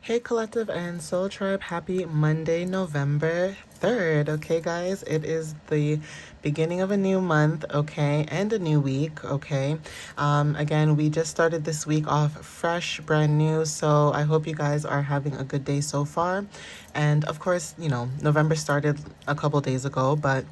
Hey Collective and Soul Tribe, happy Monday, November 3rd. Okay, guys, it is the beginning of a new month, okay, and a new week, okay. Again, we just started this week off fresh, brand new, so I hope you guys are having a good day so far. And of course, November started a couple days ago, but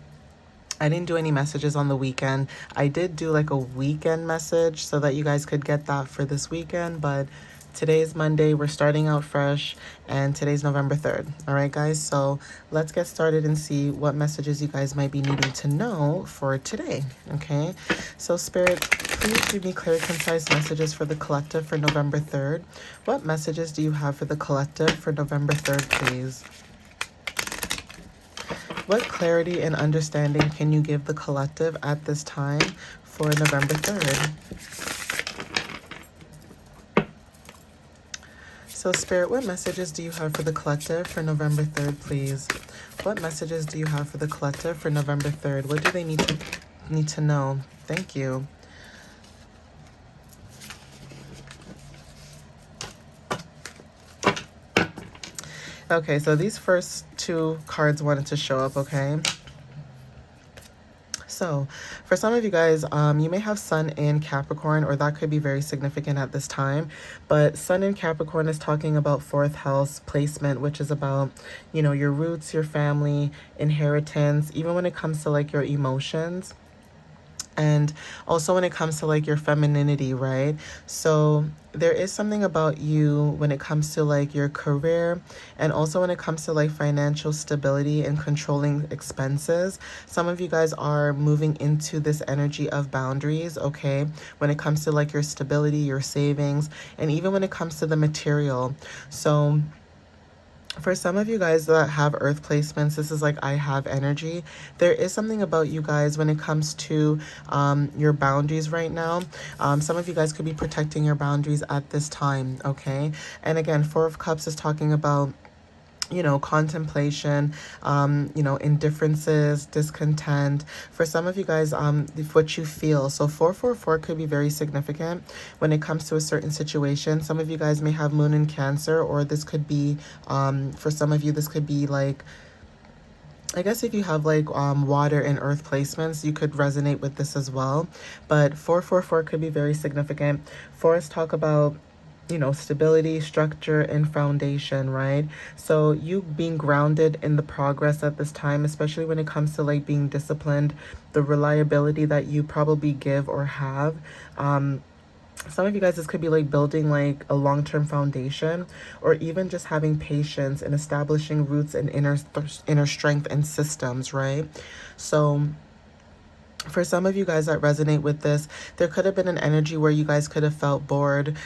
I didn't do any messages on the weekend. I did do like a weekend message so that you guys could get that for this weekend, but today's Monday, we're starting out fresh, and today's November 3rd. All right, guys, so let's get started and see what messages you guys might be needing to know for today, okay? So, Spirit, please give me clear, concise messages for the collective for November 3rd. What messages do you have for the collective for November 3rd, please? What clarity and understanding can you give the collective at this time for November 3rd? So, Spirit, what messages do you have for the collective for November 3rd, please? What messages do you have for the collective for November 3rd? What do they need to know? Thank you. Okay, so these first two cards wanted to show up, okay? So, for some of you guys, you may have Sun in Capricorn, or that could be very significant at this time. But Sun in Capricorn is talking about fourth house placement, which is about, your roots, your family, inheritance, even when it comes to like your emotions. And also when it comes to like your femininity, right? So there is something about you when it comes to like your career, and also when it comes to like financial stability and controlling expenses. Some of you guys are moving into this energy of boundaries, okay? When it comes to like your stability, your savings, and even when it comes to the material. So for some of you guys that have earth placements, this is like I have energy. There is something about you guys when it comes to your boundaries right now. Some of you guys could be protecting your boundaries at this time, okay? And again, Four of Cups is talking about contemplation, indifferences, discontent. For some of you guys, what you feel. So 444 could be very significant when it comes to a certain situation. Some of you guys may have moon in Cancer, or this could be, for some of you, this could be like, I guess if you have like water and earth placements, you could resonate with this as well. But 444 could be very significant. Fours talk about stability, structure, and foundation, right? So you being grounded in the progress at this time, especially when it comes to like being disciplined, the reliability that you probably give or have. Some of you guys, this could be like building like a long-term foundation, or even just having patience and establishing roots and inner strength and systems, right? So for some of you guys that resonate with this, there could have been an energy where you guys could have felt bored.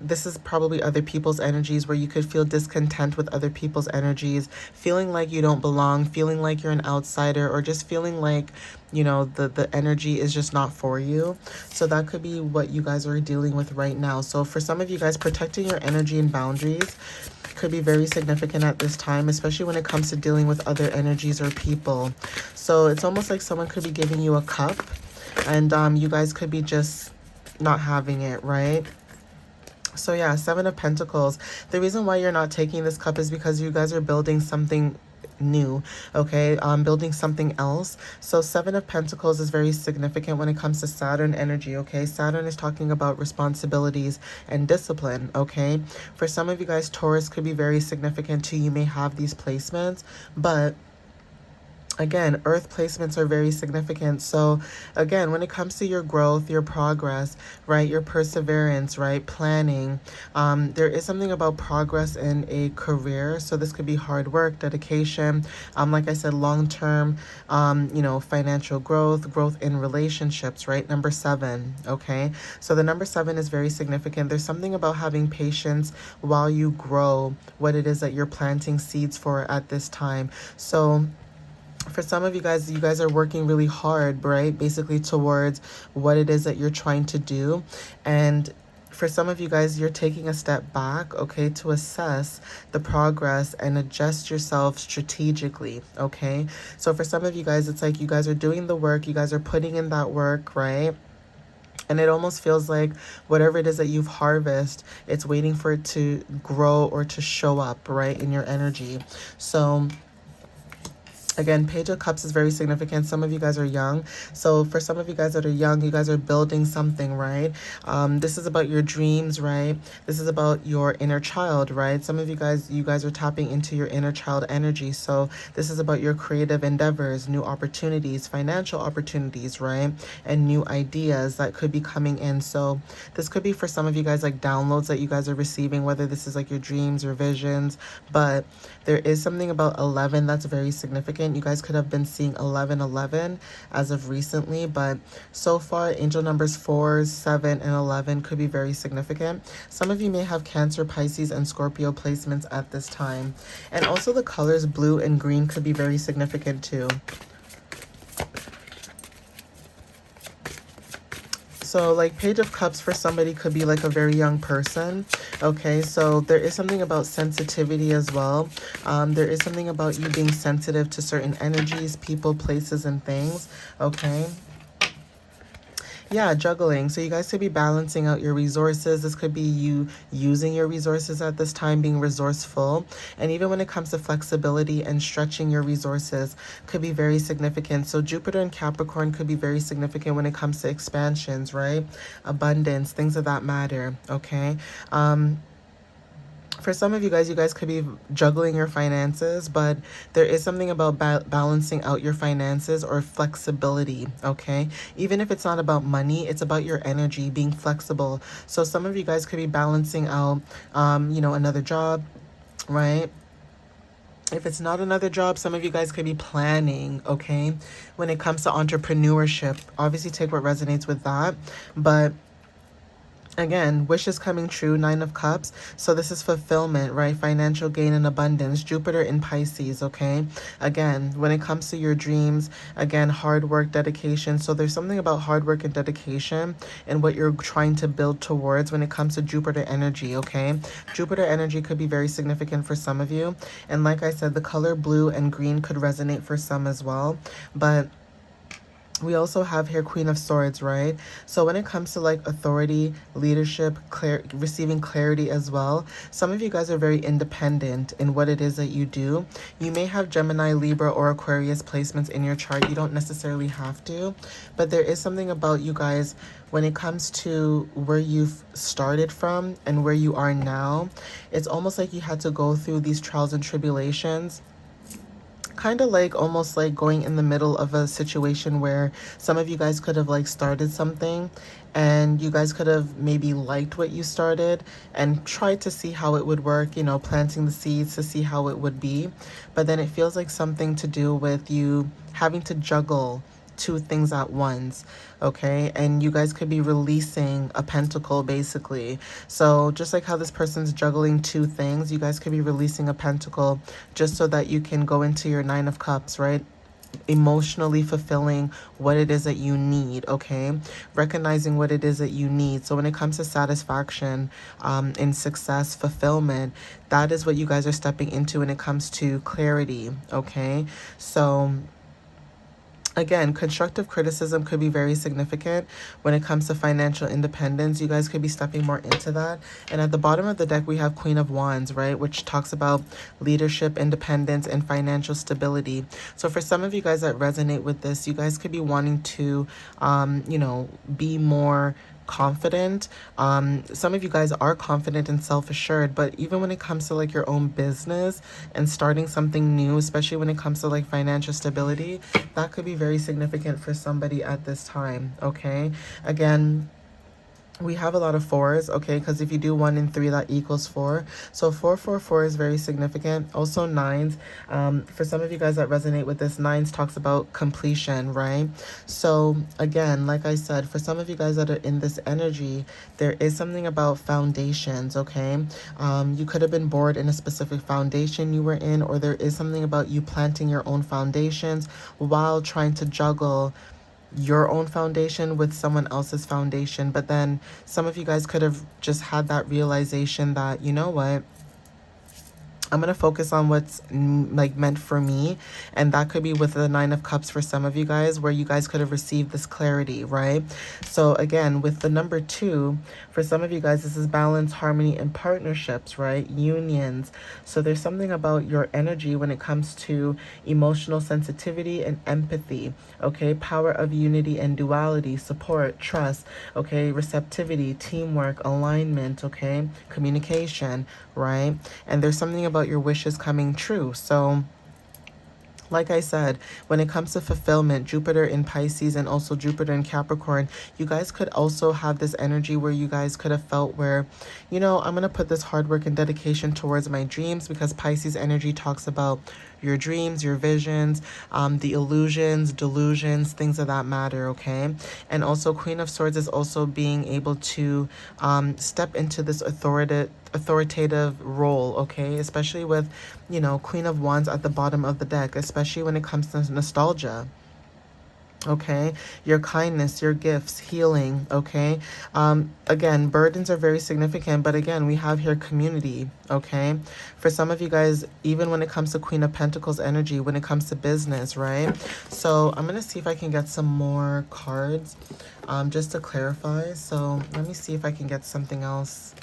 This is probably other people's energies where you could feel discontent with other people's energies, feeling like you don't belong, feeling like you're an outsider, or just feeling like, the energy is just not for you. So that could be what you guys are dealing with right now. So for some of you guys, protecting your energy and boundaries could be very significant at this time, especially when it comes to dealing with other energies or people. So it's almost like someone could be giving you a cup, and you guys could be just not having it, right? So yeah, Seven of Pentacles. The reason why you're not taking this cup is because you guys are building something new, okay? Building something else. So Seven of Pentacles is very significant when it comes to Saturn energy, okay? Saturn is talking about responsibilities and discipline, okay? For some of you guys, Taurus could be very significant too. You may have these placements, but again, earth placements are very significant. So again, when it comes to your growth, your progress, right, your perseverance, right, planning, there is something about progress in a career. So this could be hard work, dedication, like I said, long-term, financial growth in relationships, right? Number 7, okay? So the number 7 is very significant. There's something about having patience while you grow what it is that you're planting seeds for at this time. So for some of you guys are working really hard, right? Basically towards what it is that you're trying to do. And for some of you guys, you're taking a step back, okay, to assess the progress and adjust yourself strategically, okay? So for some of you guys, it's like you guys are doing the work, you guys are putting in that work, right? And it almost feels like whatever it is that you've harvested, it's waiting for it to grow or to show up, right, in your energy. So again, Page of Cups is very significant. Some of you guys are young. So for some of you guys that are young, you guys are building something, right? This is about your dreams, right? This is about your inner child, right? Some of you guys are tapping into your inner child energy. So this is about your creative endeavors, new opportunities, financial opportunities, right? And new ideas that could be coming in. So this could be for some of you guys like downloads that you guys are receiving, whether this is like your dreams or visions. But there is something about 11 that's very significant. You guys could have been seeing 1111 as of recently, but so far angel numbers 4, 7, and 11 could be very significant. Some of you may have Cancer, Pisces, and Scorpio placements at this time. And also the colors blue and green could be very significant too. So like Page of Cups for somebody could be like a very young person. Okay, so there is something about sensitivity as well. There is something about you being sensitive to certain energies, people, places, and things. Okay. Yeah, juggling. So you guys could be balancing out your resources. This could be you using your resources at this time, being resourceful. And even when it comes to flexibility and stretching your resources could be very significant. So Jupiter and Capricorn could be very significant when it comes to expansions, right? Abundance, things of that matter, okay? For some of you guys could be juggling your finances, but there is something about balancing out your finances or flexibility, okay? Even if it's not about money, it's about your energy, being flexible. So some of you guys could be balancing out, you know, another job, right? If it's not another job, some of you guys could be planning, okay? When it comes to entrepreneurship, obviously take what resonates with that, but again, wishes coming true, 9 of Cups. So this is fulfillment, right? Financial gain and abundance. Jupiter in Pisces, okay? Again, when it comes to your dreams, again, hard work, dedication. So there's something about hard work and dedication and what you're trying to build towards when it comes to Jupiter energy, okay? Jupiter energy could be very significant for some of you. And like I said, the color blue and green could resonate for some as well. But we also have here Queen of Swords, right? So when it comes to like authority, leadership, receiving clarity as well, some of you guys are very independent in what it is that you do. You may have Gemini, Libra, or Aquarius placements in your chart. You don't necessarily have to, but there is something about you guys when it comes to where you've started from and where you are now. It's almost like you had to go through these trials and tribulations, kind of like almost like going in the middle of a situation where some of you guys could have like started something and you guys could have maybe liked what you started and tried to see how it would work, you know, planting the seeds to see how it would be. But then it feels like something to do with you having to juggle two things at once, okay? And you guys could be releasing a pentacle basically. So just like how this person's juggling two things, you guys could be releasing a pentacle just so that you can go into your 9 of Cups, right? Emotionally fulfilling what it is that you need, okay? Recognizing what it is that you need. So when it comes to satisfaction, in success, fulfillment, that is what you guys are stepping into when it comes to clarity, okay? So again, constructive criticism could be very significant when it comes to financial independence. You guys could be stepping more into that. And at the bottom of the deck, we have Queen of Wands, right? Which talks about leadership, independence, and financial stability. So for some of you guys that resonate with this, you guys could be wanting to, you know, be more confident. Some of you guys are confident and self-assured, but even when it comes to like your own business and starting something new, especially when it comes to like financial stability, that could be very significant for somebody at this time, okay? Again, we have a lot of fours, okay, because if you do 1 and 3, that equals 4. So 444 is very significant. Also nines. For some of you guys that resonate with this, nines talks about completion, right? So again, like I said, for some of you guys that are in this energy, there is something about foundations, okay? You could have been bored in a specific foundation you were in, or there is something about you planting your own foundations while trying to juggle your own foundation with someone else's foundation. But then some of you guys could have just had that realization that, you know what, I'm going to focus on what's like meant for me. And that could be with the Nine of Cups for some of you guys, where you guys could have received this clarity, right? So again, with the number 2, for some of you guys, this is balance, harmony, and partnerships, right? Unions. So there's something about your energy when it comes to emotional sensitivity and empathy, okay? Power of unity and duality, support, trust, okay? Receptivity, teamwork, alignment, okay? Communication, right? And there's something about your wishes coming true. So like I said, when it comes to fulfillment, Jupiter in Pisces and also Jupiter in Capricorn, you guys could also have this energy where you guys could have felt where, you know, I'm going to put this hard work and dedication towards my dreams, because Pisces energy talks about your dreams, your visions, the illusions, delusions, things of that matter, okay? And also Queen of Swords is also being able to step into this authoritative role, okay? Especially with, you know, Queen of Wands at the bottom of the deck, especially when it comes to nostalgia. Okay, your kindness, your gifts, healing. Okay, again, burdens are very significant, but again, we have here community. Okay, for some of you guys, even when it comes to Queen of Pentacles energy, when it comes to business, right? So I'm gonna see if I can get some more cards, just to clarify. So let me see if I can get something else.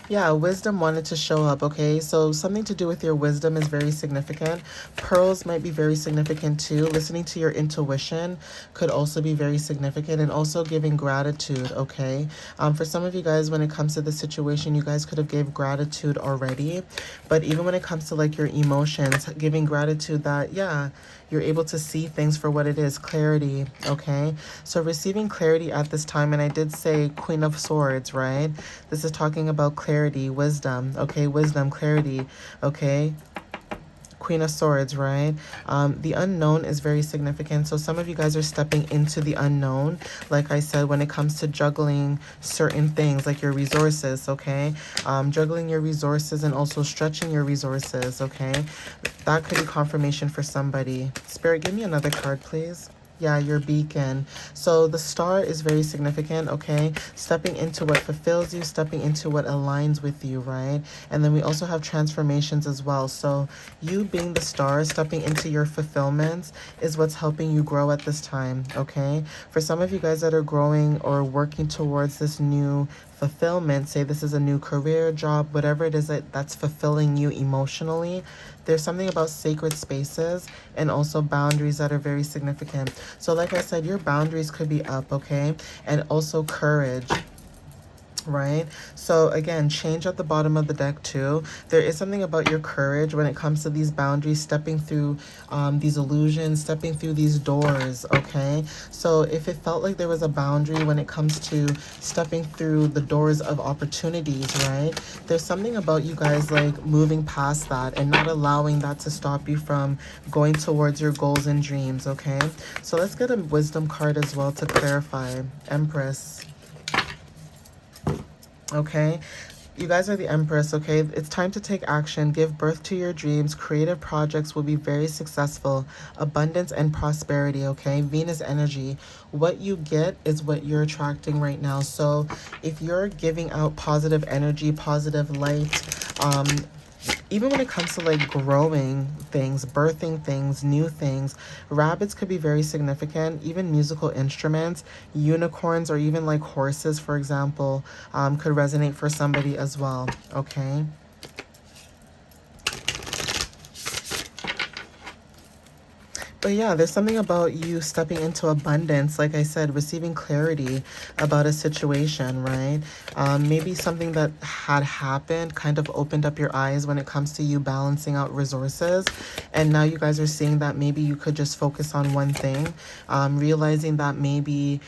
Yeah, wisdom wanted to show up, okay? So something to do with your wisdom is very significant. Pearls might be very significant too. Listening to your intuition could also be very significant, and also giving gratitude, okay? For some of you guys, when it comes to this situation, you guys could have gave gratitude already. But even when it comes to like your emotions, giving gratitude that, yeah, you're able to see things for what it is. Clarity, okay? So receiving clarity at this time, and I did say Queen of Swords, right? This is talking about clarity, wisdom, okay? Wisdom, clarity, okay? Queen of Swords, right? The unknown is very significant. So some of you guys are stepping into the unknown. Like I said, when it comes to juggling certain things like your resources, okay? Juggling your resources and also stretching your resources, okay? That could be confirmation for somebody. Spirit, give me another card, please. Yeah, your beacon. So the star is very significant, okay? Stepping into what fulfills you, stepping into what aligns with you, right? And then we also have transformations as well. So you being the star, stepping into your fulfillments is what's helping you grow at this time, okay? For some of you guys that are growing or working towards this new fulfillment, say this is a new career, job, whatever it is that's fulfilling you emotionally, there's something about sacred spaces and also boundaries that are very significant. So like I said, your boundaries could be up, okay? And also courage, right? So again, change at the bottom of the deck too. There is something about your courage when it comes to these boundaries, stepping through these illusions, stepping through these doors, okay? So if it felt like there was a boundary when it comes to stepping through the doors of opportunities, right? There's something about you guys like moving past that and not allowing that to stop you from going towards your goals and dreams, okay? So let's get a wisdom card as well to clarify. Empress. Okay, you guys are the Empress, okay? It's time to take action. Give birth to your dreams. Creative projects will be very successful. Abundance and prosperity, okay? Venus energy. What you get is what you're attracting right now. So if you're giving out positive energy, positive light, even when it comes to like growing things, birthing things, new things, rabbits could be very significant. Even musical instruments, unicorns, or even like horses, for example, could resonate for somebody as well, okay? But yeah, there's something about you stepping into abundance, like I said, receiving clarity about a situation, right? Maybe something that had happened kind of opened up your eyes when it comes to you balancing out resources. And now you guys are seeing that maybe you could just focus on one thing, realizing that maybe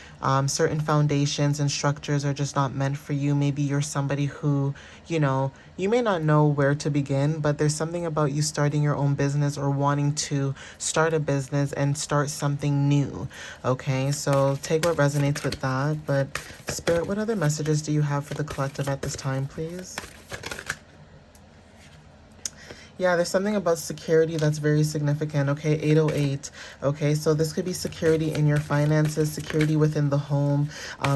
certain foundations and structures are just not meant for you. Maybe you're somebody who, you know, you may not know where to begin, but there's something about you starting your own business or wanting to start a business and start something new, okay? So take what resonates with that. But Spirit, what other messages do you have for the collective at this time, please? Yeah, there's something about security that's very significant, okay? 808, okay? So this could be security in your finances, security within the home,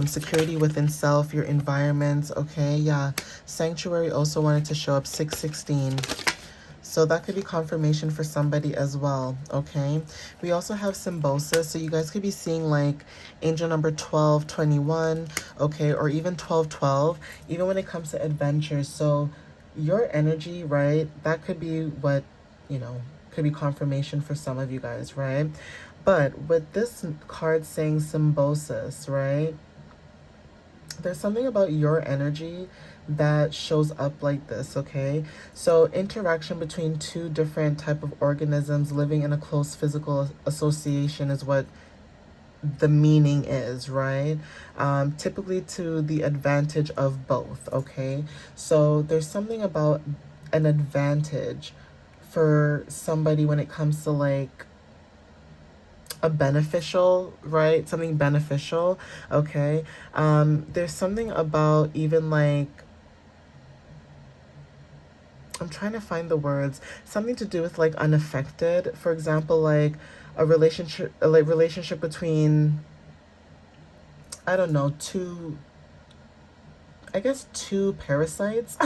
security within self, your environment, okay? Yeah, sanctuary also wanted to show up 616. So that could be confirmation for somebody as well, okay? We also have symbiosis, so you guys could be seeing like angel number 1221, okay, or even 1212, even when it comes to adventures. So your energy, right, that could be what, you know, could be confirmation for some of you guys, right? But with this card saying symbiosis, right, there's something about your energy that shows up like this, okay? So interaction between two different type of organisms living in a close physical association is what the meaning is, right? Typically to the advantage of both, okay? So there's something about an advantage for somebody when it comes to like a beneficial, right? Something beneficial, okay? There's something about even like, I'm trying to find the words, something to do with like unaffected. For example, like a like relationship between, I don't know, two, I guess two parasites,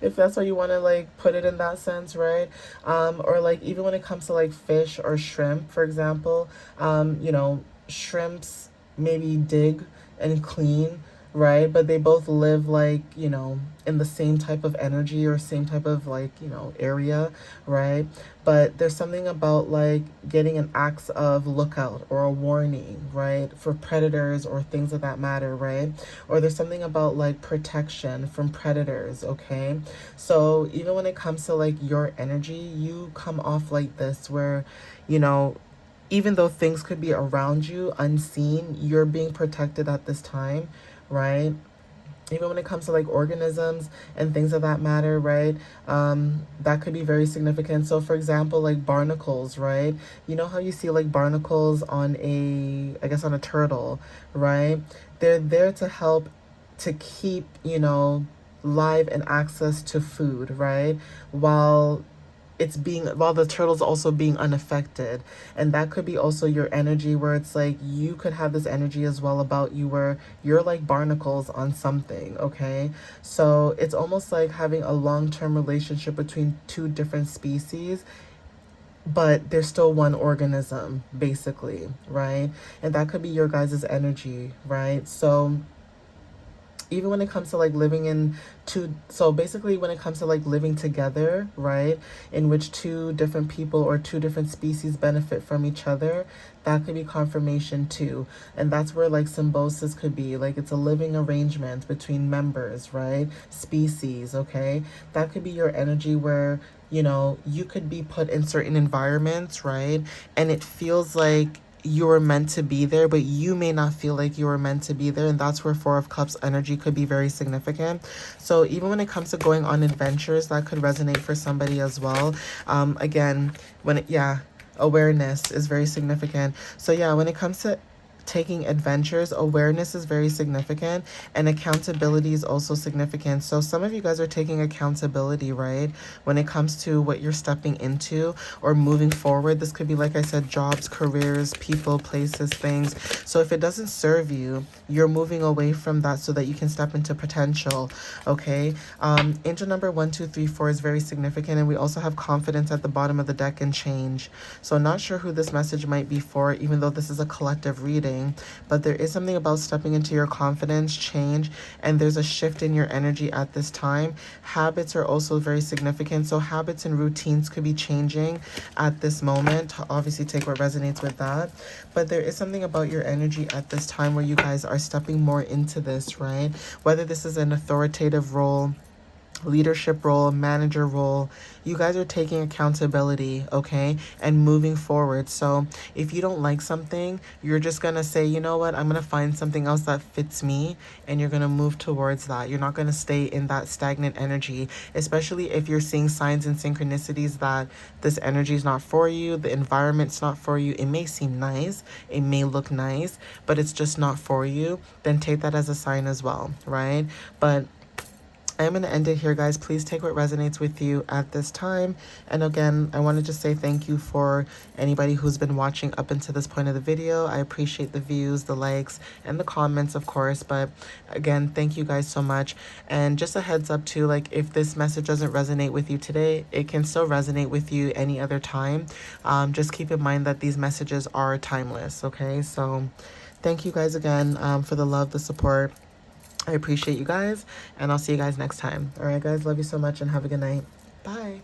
if that's how you want to like put it in that sense, right? Or like even when it comes to like fish or shrimp, for example, you know, shrimps maybe dig and clean, right? But they both live like, you know, in the same type of energy or same type of like, you know, area, right? But there's something about like getting an axe of lookout or a warning, right? For predators or things of that matter, right? Or there's something about like protection from predators, okay? So even when it comes to like your energy, you come off like this where, you know, even though things could be around you unseen, you're being protected at this time, right? Even when it comes to like organisms and things of that matter, right? That could be very significant. So for example, like barnacles, right? You know how you see like barnacles on a, I guess on a turtle, right? They're there to help to keep, you know, live and access to food, right? While while the turtle's also being unaffected. And that could be also your energy where it's like you could have this energy as well about you where you're like barnacles on something, okay? So it's almost like having a long-term relationship between two different species, but there's still one organism basically, right? And that could be your guys' energy, right? So even when it comes to like living in two, so basically when it comes to like living together, right, in which two different people or two different species benefit from each other, that could be confirmation too. And that's where like symbiosis could be like it's a living arrangement between members, right, species, okay? That could be your energy where, you know, you could be put in certain environments, right, and it feels like you were meant to be there, but you may not feel like you were meant to be there. And that's where Four of Cups energy could be very significant. So even when it comes to going on adventures, that could resonate for somebody as well. Again, yeah, awareness is very significant. So yeah, when it comes to taking adventures, awareness is very significant, and accountability is also significant. So some of you guys are taking accountability, right, when it comes to what you're stepping into or moving forward. This could be, like I said, jobs, careers, people, places, things. So if it doesn't serve you, you're moving away from that so that you can step into potential, okay? Angel number 1234 is very significant, and we also have confidence at the bottom of the deck and change. So not sure who this message might be for, even though this is a collective reading, but there is something about stepping into your confidence, change, and there's a shift in your energy at this time. Habits are also very significant. So habits and routines could be changing at this moment. Obviously take what resonates with that. But there is something about your energy at this time where you guys are stepping more into this, right? Whether this is an authoritative role, leadership role, manager role, you guys are taking accountability, okay, and moving forward. So if you don't like something, you're just gonna say, you know what, I'm gonna find something else that fits me, and you're gonna move towards that. You're not gonna stay in that stagnant energy, especially if you're seeing signs and synchronicities that this energy is not for you, the environment's not for you. It may seem nice, it may look nice, but it's just not for you. Then take that as a sign as well, right? But I'm going to end it here, guys. Please take what resonates with you at this time. And again, I wanted to say thank you for anybody who's been watching up until this point of the video. I appreciate the views, the likes, and the comments, of course. But again, thank you guys so much. And just a heads up too, like if this message doesn't resonate with you today, it can still resonate with you any other time. Just keep in mind that these messages are timeless, okay? So thank you guys again for the love, the support. I appreciate you guys, and I'll see you guys next time. All right, guys, love you so much and have a good night. Bye.